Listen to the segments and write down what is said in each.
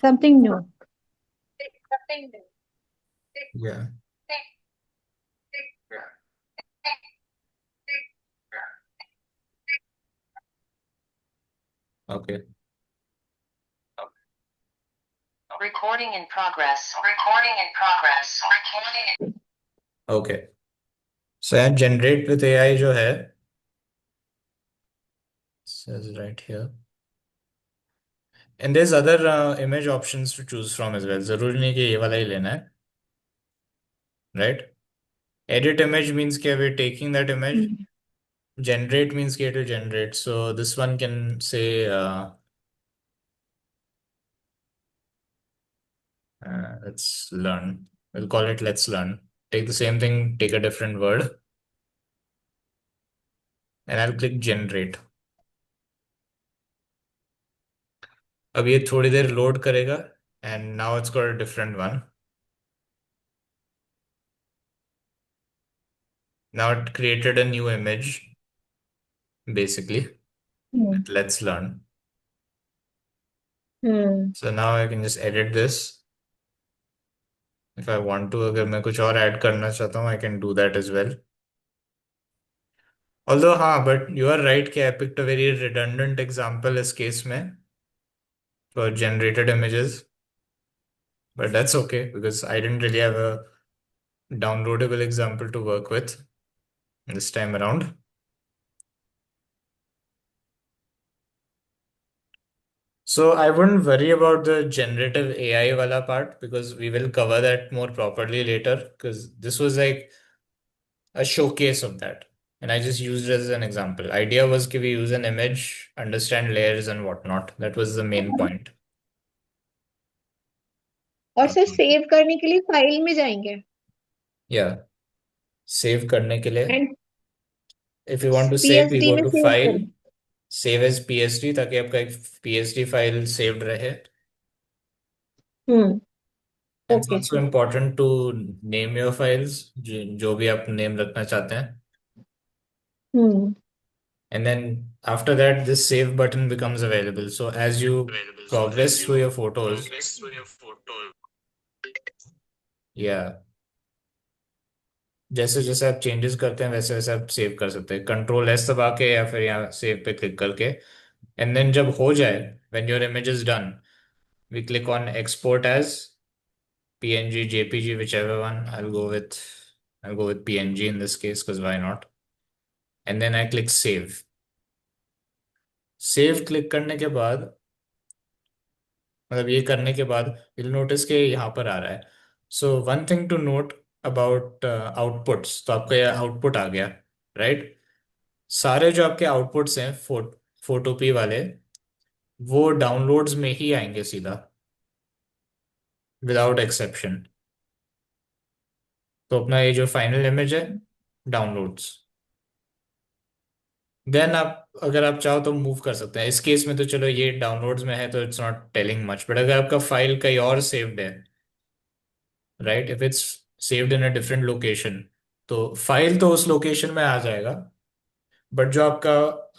Something new. Yeah. Okay. Recording in progress. Recording in progress. Recording in Okay. So यहाँ generate with AI जो है, says right here. And there's other image options to choose from as well. जरूरी नहीं कि ये वाला ही लेना है, right? Edit image means कि we're taking that image. Hmm. Generate means कि it will generate. So this one can say let's learn. We'll call it let's learn. Take the same thing, take a different word, and I'll click generate. अब ये थोड़ी देर load करेगा and now it's got a different one. Now it created a new image basically. Hmm. Let's learn. Hmm. So now I can just edit this. If I want to, अगर मैं कुछ और add करना चाहता हूँ, I can do that as well. Although हाँ, but you are right कि I picked a very redundant example इस case में for generated images. But that's okay because I didn't really have a downloadable example to work with this time around. So I wouldn't worry about the generative AI wala part because we will cover that more properly later because this was like a showcase of that. And I just used it as an example. Idea was कि we use an image, understand layers and whatnot. That was the main point. और sir save करने के लिए file में जाएंगे Yeah, save करने के लिए and if you want to save, we PSD go में to सेव file, करें. save as PSD ताकि आपका एक PSD फाइल saved रहे. हम्म. And it's okay also sir. important to name your files, जो भी आप name रखना चाहते हैं. हम्म. And then after that, this save button becomes available. So as you progress through your photos, yeah, जैसे जैसे आप चेंजेस करते हैं वैसे वैसे आप सेव कर सकते हैं कंट्रोल एस दबा के या फिर यहाँ सेव पे क्लिक करके. एंड देन जब हो जाए, when your image is done, we click on export as PNG, JPG, whichever one. I'll go with PNG in this case because why not? And then I click save. Save click करने के बाद, मतलब ये करने के बाद you'll notice कि यहाँ पर आ रहा है. So one thing to note about outputs, तो आपका ये आउटपुट आ गया, राइट? सारे जो आपके आउटपुट्स हैं फोटोपी वाले, वो डाउनलोड्स में ही आएंगे सीधा, विदाउट एक्सेप्शन. तो अपना ये जो फाइनल इमेज है, डाउनलोड्स. देन आप अगर आप चाहो तो मूव कर सकते हैं. इस केस में तो चलो ये डाउनलोड्स में है तो it's not telling much, but अगर आपका फाइल कहीं और सेव्ड है, right, if it's saved in a different location, तो फाइल तो उस लोकेशन में आ जाएगा, बट जो आपका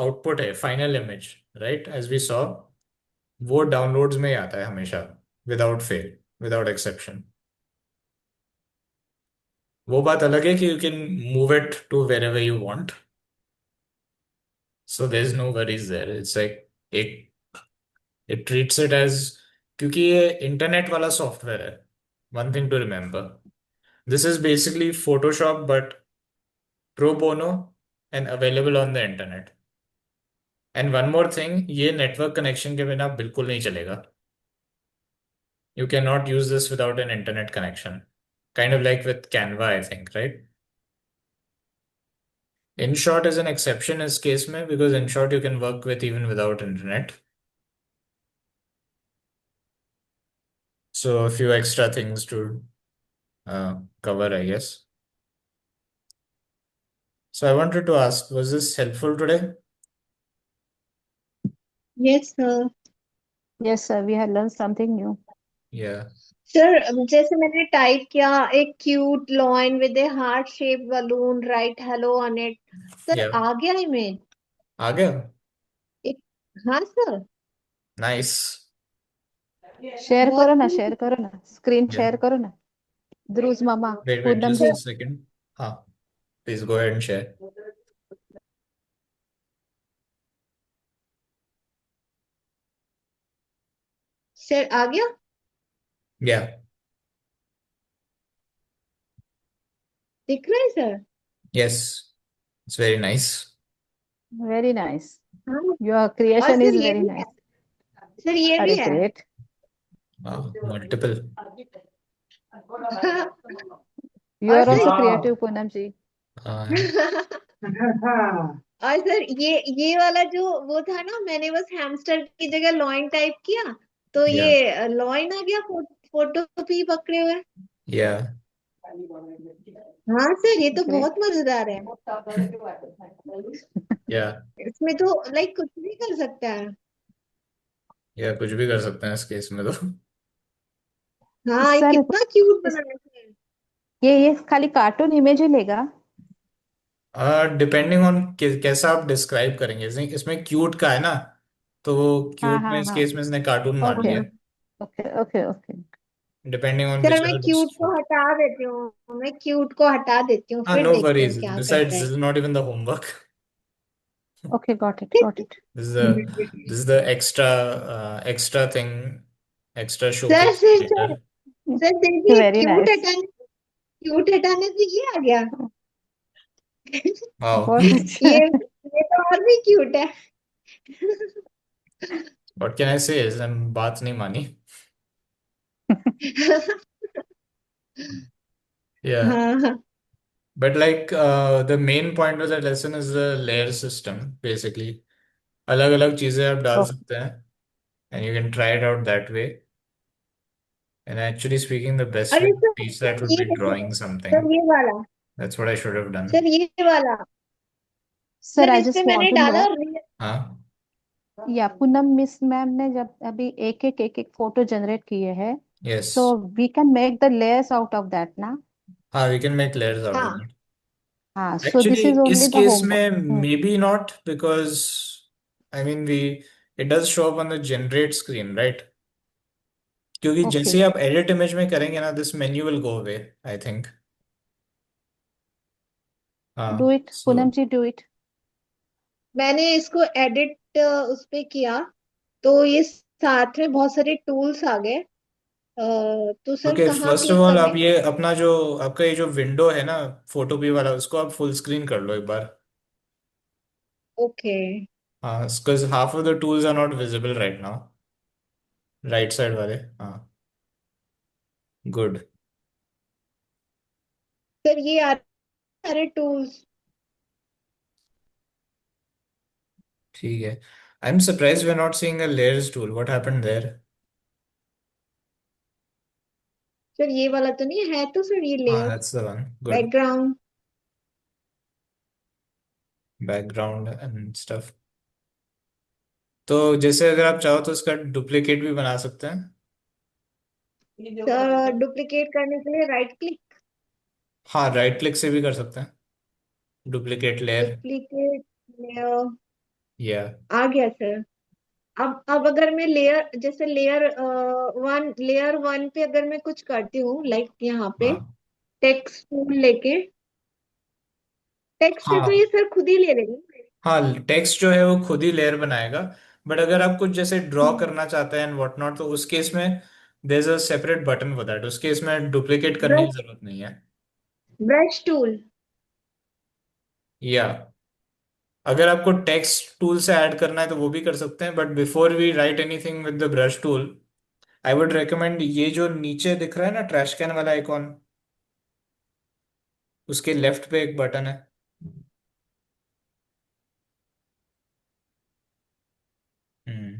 आउटपुट है, final image, right, as we saw, वो डाउनलोड्स में ही आता है हमेशा, विदाउट फेल, विदाउट एक्सेप्शन. वो बात अलग है कि you can move it to wherever you want. So there is no worries there. It's like एक, इट ट्रीट्स इट एज, क्योंकि ये इंटरनेट वाला सॉफ्टवेयर है. One thing to remember, this is basically Photoshop but pro bono and available on the internet. And one more thing, ये network connection के बिना बिल्कुल नहीं चलेगा. You cannot use this without an internet connection. Kind of like with Canva, I think, right? InShot is an exception in this case में, because InShot you can work with even without internet. So a few extra things to cover, I guess. So I wanted to ask, was this helpful today? Yes sir. Yes, sir. We have learned something new. Yeah. Sir जैसे मैंने type किया एक cute lion with a heart shape balloon right halo on it. Sir Yeah. आ गया image. आ गया. एक. हाँ sir. Nice. Share बहुत करो ना, ही शेयर करो ना, स्क्रीन या शेयर करो ना। ध्रुज मामा, वेट पूनम जस्ट जी। A second. हाँ, please go ahead and share. Sir आ गया। या दिख रहा है sir. Yes, it's very nice. Very nice. हाँ। योर और क्रिएशन सर इज ये वेरी भी है। नाइस। सर ये भी अरे है। ग्रेट। मल्टीपल। यू और are sir also creative, Poonam ji. और सर ये वाला जो वो था ना, मैंने बस हैमस्टर की जगह लॉइन टाइप किया, तो या ये लॉइन आ गया फोटो भी पकड़े हुए। या हाँ सर, ये तो ग्रेट। बहुत मजेदार है। या इसमें तो लाइक कुछ भी कर सकता है। या कुछ भी कर सकते हैं इस केस में तो। हाँ, ये सर, कितना क्यूट बनाया है। ये खाली कार्टून इमेज ही लेगा? डिपेंडिंग ऑन कैसा आप डिस्क्राइब करेंगे। इसमें क्यूट का है ना, तो हाँ क्यूट में हाँ इस हाँ। केस में इसने कार्टून मान ओके लिया। Okay okay okay. Depending on sir which मैं आर क्यूट को हटा देती हूँ, मैं क्यूट को हटा देती हूँ, हाँ, फिर नो देखते हैं वरीज। क्या बिसाइड्स करता दिस है। Is not even the homework. Okay, got it got it. This is the this is the extra thing, extra sir showcase sir sir later. Sir देखिए, वेरी नाइस। क्यूट हटाने से ये आ गया। Wow. बहुत अच्छा। ये तो और भी क्यूट है। What can I say? is बात नहीं मानी। Yeah, हाँ हाँ। but like the main point of the lesson is the layer system basically. अलग अलग चीजें आप डाल सकते हैं and you can try it out that way. And actually speaking, the best way अरे to sir, teach that would ये be देखो drawing सर, something. ये वाला। That's what I should have sir done. ये वाला। सर, सर आई इस पे just want मैंने टू नो। डाला हाँ या पूनम मिस मैम ने जब अभी एक एक फोटो जनरेट किए हैं, so yes. We can make the layers out of that ना? हाँ, we can make layers out of हाँ that. हाँ, सो दिस Actually, इज इस ओनली द केस में homework. maybe not because I mean we it does show up on the generate screen, right? क्योंकि जैसे okay, ही आप edit image में करेंगे ना, this menu will go away, I think. Do हाँ, it Poonam so ji, do it. मैंने इसको edit उस पे किया, तो ये साथ में बहुत सारे टूल्स आ गए। तो सर okay. कहाँ First of क्लिक all, करना आप है? ये अपना जो आपका ये जो विंडो है ना, फोटो भी वाला, उसको आप फुल स्क्रीन कर लो एक बार। ओके। हाँ, because half of the tools are not visible right now. Right side वाले। हाँ, गुड। सर ये आ सारे टूल्स। ठीक है। I'm surprised we're not seeing a layers tool. What happened there? Sir ये वाला तो नहीं है, तो सर ये हाँ, layer, that's the one. Good. Background. Background and stuff. तो जैसे अगर आप चाहो तो इसका डुप्लीकेट भी बना सकते हैं। सर डुप्लीकेट करने के लिए राइट क्लिक। हाँ, राइट क्लिक से भी कर सकते हैं, डुप्लीकेट लेयर। डुप्लीकेट लेयर या आ गया सर। अब अगर मैं लेयर, जैसे लेयर वन पे अगर मैं कुछ करती हूँ, लाइक यहाँ पे हाँ टेक्स्ट टूल लेके, टेक्स्ट है तो हाँ ये सर खुद ही ले लेंगे। हाँ, टेक्स्ट जो है वो खुद ही लेयर बनाएगा। बट अगर आप कुछ जैसे ड्रॉ हम्म। करना चाहते हैं एंड व्हाट नॉट, तो उस केस में there is a separate button for that. उस केस में डुप्लीकेट करने की ब्रश जरूरत नहीं है। Brush tool. या अगर आपको टेक्स्ट टूल से ऐड करना है तो वो भी कर सकते हैं, but before we write anything with the brush tool, I would recommend ये जो नीचे दिख रहा है ना ट्रैश कैन वाला आइकॉन, उसके लेफ्ट पे एक बटन है। हम्म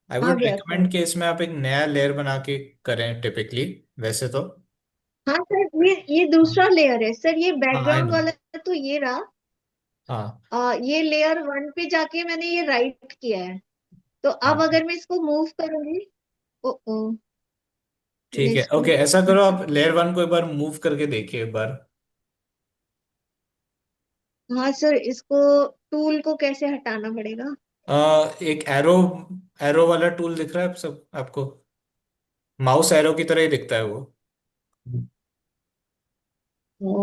आई आ वुड गया रिकमेंड सर। कि इसमें आप एक नया लेयर बना के करें टिपिकली, वैसे तो। हाँ सर, ये दूसरा लेयर है सर, ये हाँ, आई बैकग्राउंड नो। वाला तो ये रहा। हाँ ये लेयर वन पे जाके मैंने ये राइट किया है, तो अब हाँ, अगर मैं इसको मूव करूंगी, ओ ओ ठीक है। इसको, ओके, ऐसा करो, आप लेयर वन को एक बार मूव करके देखिए एक बार। हाँ सर, इसको टूल को कैसे हटाना पड़ेगा? एक एरो एरो वाला टूल दिख रहा है सब आपको? माउस एरो की तरह ही दिखता है वो।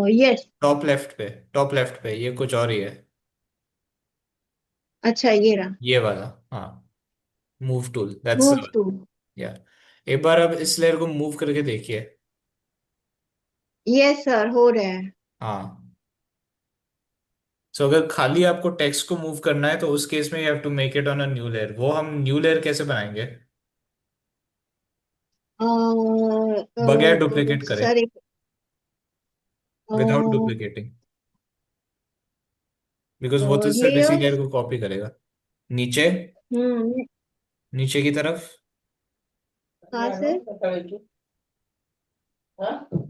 यस। टॉप लेफ्ट पे ये कुछ और ही है। अच्छा, ये रहा। ये वाला। हाँ, move tool, that's move to. या। एक बार अब इस लेयर को मूव करके देखिए। यस सर, हो रहा है। हाँ, सो अगर खाली आपको टेक्स्ट को मूव करना है तो उस केस में you have to make it on a new layer. वो हम न्यू लेयर कैसे बनाएंगे? बगैर डुप्लीकेट करे, सर एक विदाउट डुप्लीकेटिंग, बिकॉज वो तो सिर्फ इसी लेयर लेयर्स। को कॉपी करेगा। नीचे, हम्म। नीचे की तरफ। कहाँ से?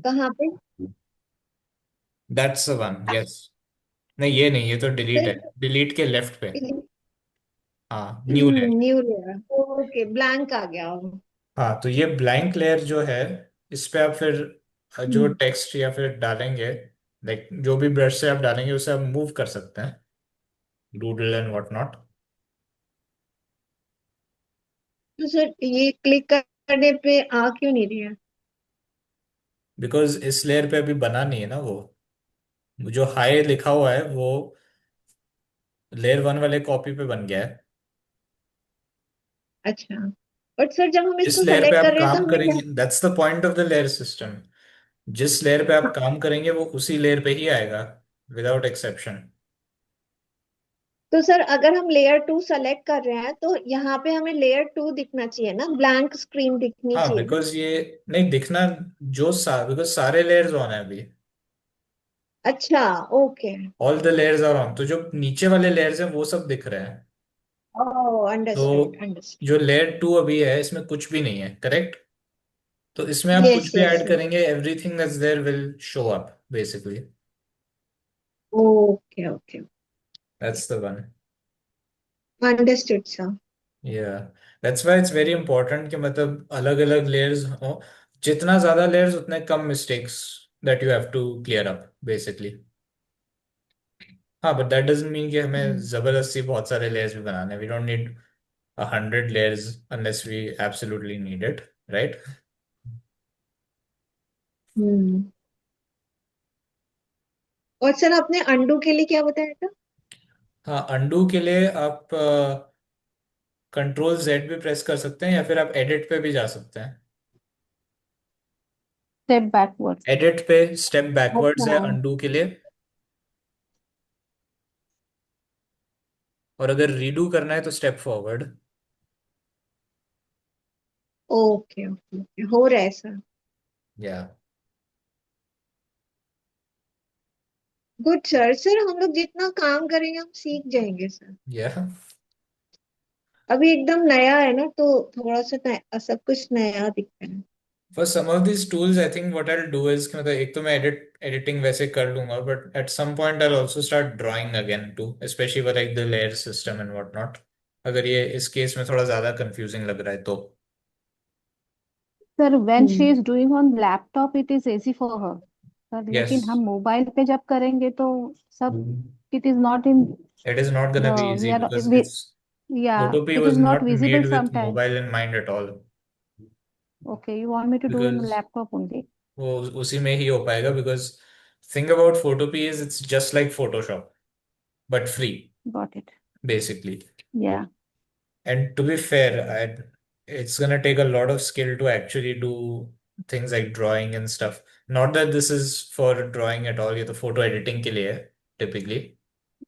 कहाँ पे? That's the one, yes. नहीं, ये नहीं, ये तो डिलीट है। सर, डिलीट के लेफ्ट पे। हाँ, new layer. New layer. Okay, blank आ गया अब। हाँ, तो ये ब्लैंक लेयर जो है, इस पे आप फिर जो हम्म। टेक्स्ट या फिर डालेंगे, लाइक जो भी ब्रश से आप डालेंगे उसे आप मूव कर सकते हैं, डूडल एंड व्हाट नॉट। तो सर ये क्लिक करने पे आ क्यों नहीं रही है? बिकॉज इस लेयर पे अभी बना नहीं है ना वो। जो हाई लिखा हुआ है वो लेयर वन वाले कॉपी पे बन गया है। अच्छा, बट सर जब हम जिस इसको लेयर पे सेलेक्ट कर आप रहे हैं तो काम हमें करेंगे, that's the point of the layer system. जिस लेयर पे आप काम करेंगे वो उसी लेयर पे ही आएगा, विदाउट एक्सेप्शन। तो सर अगर हम लेयर टू सेलेक्ट कर रहे हैं तो यहाँ पे हमें लेयर टू दिखना चाहिए ना, ब्लैंक स्क्रीन दिखनी हाँ, चाहिए ना। बिकॉज ये नहीं दिखना, बिकॉज सारे लेयर्स ऑन है अभी। अच्छा, okay. All the layers are on, तो जो नीचे वाले लेयर्स हैं वो सब दिख रहे हैं। ओह, अंडरस्टूड तो अंडरस्टूड। जो लेयर टू अभी है इसमें कुछ भी नहीं है, करेक्ट? तो इसमें आप यस कुछ भी यस ऐड यस। करेंगे, everything that's there will show up basically. Okay okay. That's the one. Understood sir. Yeah, that's why it's very important कि मतलब अलग अलग लेयर्स हो। जितना ज्यादा लेयर्स उतने कम mistakes that you have to clear up basically. हाँ, बट दैट डजंट मीन कि हमें जबरदस्ती बहुत सारे लेयर्स भी बनाने, we don't need 100 layers unless we absolutely need it, right? Hmm. और सर आपने अंडू के लिए क्या बताया था? हाँ, अंडू के लिए आप कंट्रोल जेड भी प्रेस कर सकते हैं या फिर आप एडिट पे भी जा सकते हैं। Step backward. एडिट पे स्टेप बैकवर्ड्स अच्छा। है अंडू के लिए। और अगर रीडू करना है तो step forward. Okay okay okay, हो रहा है सर। या। Good sir. सर हम लोग जितना काम करेंगे हम सीख जाएंगे सर। या, अभी एकदम नया है ना, तो थोड़ा सा सब कुछ नया दिखता है। For some of this tools I think what I will do is, मतलब एक तो मैं एडिटिंग वैसे कर लूंगा, but at some point I will also start drawing again too, specially for like the layer system and what not. अगर ये इस केस में थोड़ा ज्यादा कंफ्यूजिंग लग रहा है तो। Sir when she hmm. Is doing on laptop it is easy for her. Sir yes, लेकिन हम मोबाइल पे जब करेंगे तो सब, it is not in, it is not gonna be we easy are, because it's या Photopea it was is not not visible made with sometime. mobile in mind at all, okay, you want me to do in because laptop only. वो उसी में ही हो पाएगा, because think about Photopea is it's just like Photoshop but free got it. basically. या। And to be fair, it's gonna take a lot of skill to actually do things like drawing and stuff. Not that this is for drawing at all, ये तो photo editing के लिए है typically,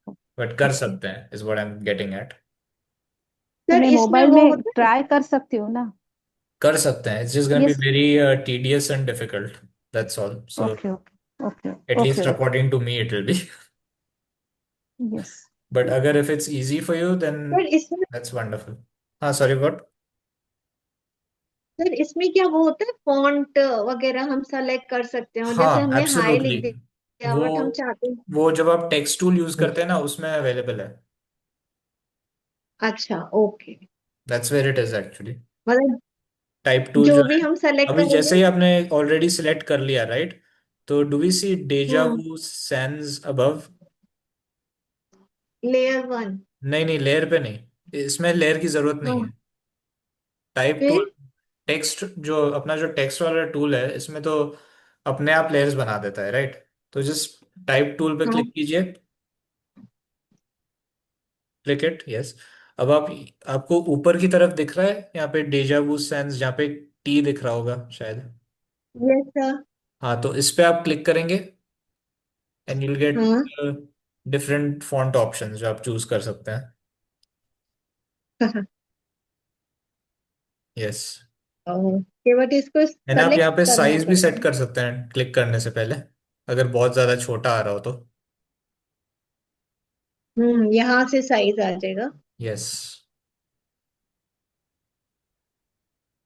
but कर okay, सकते हैं is what I'm getting at. तो sir मैं इसमें मोबाइल वो में होता है। ट्राई कर सकती हूँ ना? कर सकते हैं, it's just going to yes. be very tedious and difficult, that's all. So okay okay okay at okay least okay. according to me it will be. Yes. But अगर if it's easy for you then sir इसमें that's wonderful. हाँ, sorry, what? Sir इसमें क्या वो होता है, font वगैरह हम सेलेक्ट कर सकते हैं, और जैसे हाँ, हमने हाई एब्सोल्युटली। लिख दिया वो बट हम चाहते हैं। वो जब आप टेक्स्ट टूल यूज करते हैं ना उसमें अवेलेबल है। अच्छा, okay. That's where it is actually. मतलब टाइप टूल जो जो है, भी हम सेलेक्ट अभी जैसे करेंगे। ही आपने ऑलरेडी सिलेक्ट कर लिया, राइट? तो डू वी सी डेजा हाँ, वू सैंस अबव? Layer one. नहीं नहीं, लेयर पे नहीं। इसमें लेयर की जरूरत नहीं हाँ, है। टाइप टूल, फिर जो टेक्स्ट वाला टूल है, इसमें तो अपने आप लेयर्स बना देता है, राइट? तो जस्ट टाइप टूल पे हाँ, क्लिक कीजिए, क्लिक इट, यस। अब आपको ऊपर की तरफ दिख रहा है यहाँ पे डेजा वू सेंस, जहाँ पे टी दिख रहा होगा शायद। Yes sir. हाँ, तो इस पे आप क्लिक करेंगे एंड यूल गेट हाँ। डिफरेंट फॉन्ट ऑप्शंस जो आप चूज कर सकते हैं। यस। ओके, बट इसको एंड आप सेलेक्ट यहाँ पे करना साइज भी सेट पड़ेगा। कर सकते हैं क्लिक करने से पहले, अगर बहुत ज्यादा छोटा आ रहा हो तो। यहाँ से साइज आ जाएगा। यस।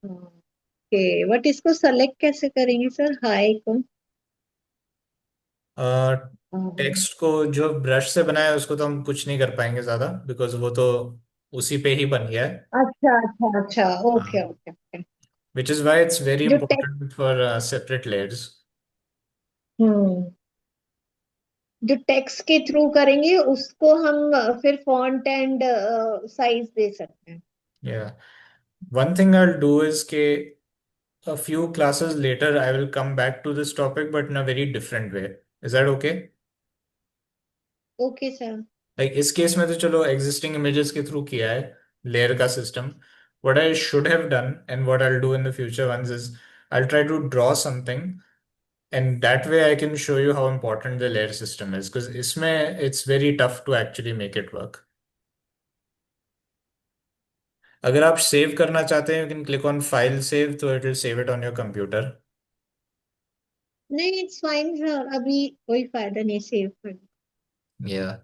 ओके, बट इसको सेलेक्ट कैसे करेंगे सर, हाई को? टेक्स्ट को जो ब्रश से बनाया है उसको तो हम कुछ नहीं कर पाएंगे ज्यादा, बिकॉज वो तो उसी पे ही बन गया है। अच्छा, अच्छा, अच्छा, ओके, हाँ, okay, okay. Which is why it's very जो text important for separate layers. Hmm जो टेक्स्ट के थ्रू करेंगे उसको हम फिर फॉन्ट एंड साइज दे सकते हैं। या one thing I will do is के a few classes later I will come back to this topic but in a very different way. Is that okay? Okay sir. Like इस case में तो चलो existing images के through किया है layer का system. What I should have done and what I'll do in the future ones is I'll try to draw something, and that way I can show you how important the layer system is, because इसमें it's very tough to actually make it work. अगर आप save करना चाहते हैं, you can click on file save, तो it will save it on your computer. नहीं, it's fine sir, अभी कोई फायदा नहीं सेव करने। Yeah.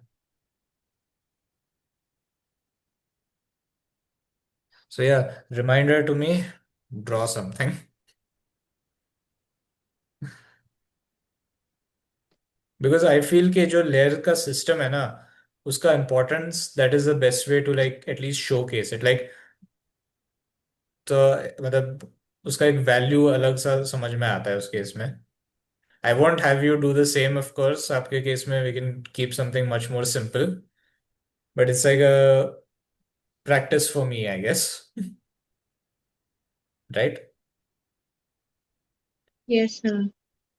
So yeah, reminder to me, draw something. Because I feel कि जो लेयर का सिस्टम है ना, उसका importance, that is the best way to like at least showcase it, like, तो मतलब उसका एक वैल्यू अलग सा समझ में आता है उस केस में। I want have you do the same of course, आपके केस में we can keep something much more simple, but it's like a practice for me I guess, right? Yes sir.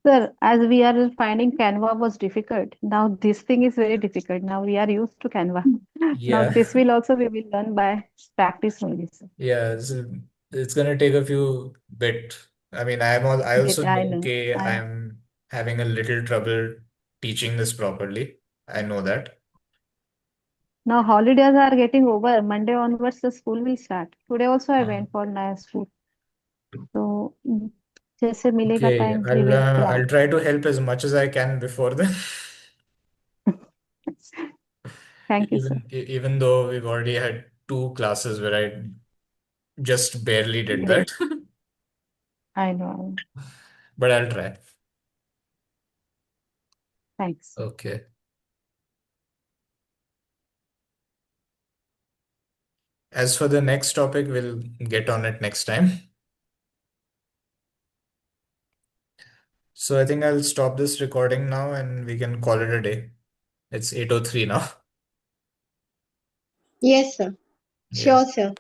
Sir, as we are finding Canva was difficult, now this thing is very difficult. Now we are used to Canva. Now Yeah. this will also we will learn by practice only, sir. Yeah, it's gonna take a few bit. I mean, I also But I know know. okay, I I'm having a little trouble teaching this properly. I know that. Now holidays are getting over. Monday onwards the school will start. Today also I Uh, went for night school. So जैसे मिलेगा okay, time we will I'll plan. try to help as much as I can before then. Thank you, sir. Even though we've already had two classes where I just barely did that, Great. I know. but I'll try. Thanks. Okay. As for the next topic, we'll get on it next time. So I think I'll stop this recording now and we can call it a day. It's 8:03 now. Yes sir. Yeah. Sure sir.